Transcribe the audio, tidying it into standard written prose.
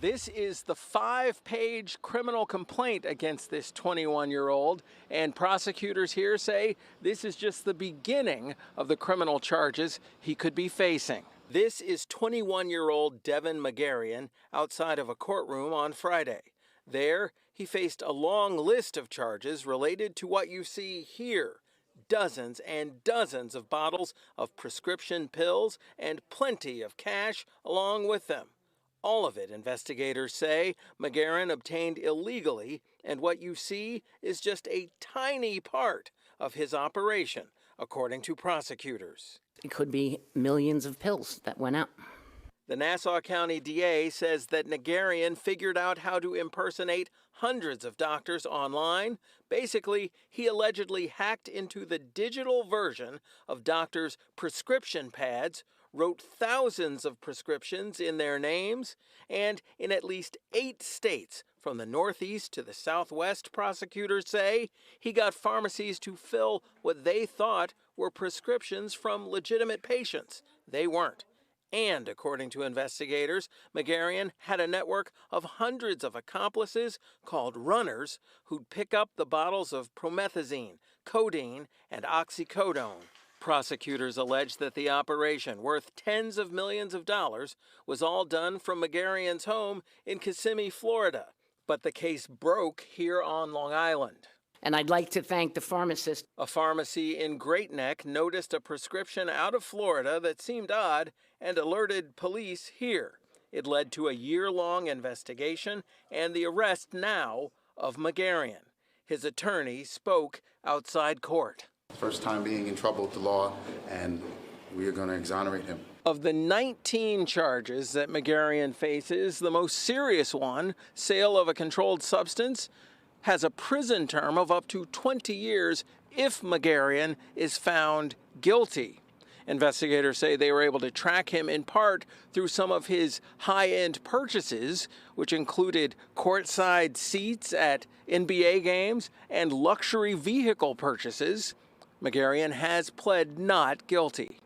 This is the 5-page criminal complaint against this 21-year-old, and prosecutors here say this is just the beginning of the criminal charges he could be facing. This is 21-year-old Devin Magarian outside of a courtroom on Friday. There, he faced a long list of charges related to what you see here. Dozens and dozens of bottles of prescription pills and plenty of cash along with them. All of it, investigators say, Magarian obtained illegally, and what you see is just a tiny part of his operation, according to prosecutors. It could be millions of pills that went out. The Nassau County DA says that Magarian figured out how to impersonate hundreds of doctors online. Basically, he allegedly hacked into the digital version of doctors' prescription pads, wrote thousands of prescriptions in their names, and in at least 8 states, from the Northeast to the Southwest, prosecutors say, he got pharmacies to fill what they thought were prescriptions from legitimate patients. They weren't. And, according to investigators, Magarian had a network of hundreds of accomplices called runners who'd pick up the bottles of promethazine, codeine, and oxycodone. Prosecutors allege that the operation, worth tens of millions of dollars, was all done from Magarian's home in Kissimmee, Florida. But the case broke here on Long Island. And I'd like to thank the pharmacist. A pharmacy in Great Neck noticed a prescription out of Florida that seemed odd and alerted police here. It led to a year-long investigation and the arrest now of Magarian. His attorney spoke outside court. First time being in trouble with the law, and we are going to exonerate him. Of the 19 charges that Magarian faces, the most serious one, sale of a controlled substance, has a prison term of up to 20 years if Magarian is found guilty. Investigators say they were able to track him in part through some of his high-end purchases, which included courtside seats at NBA games and luxury vehicle purchases. Magarian has pled not guilty.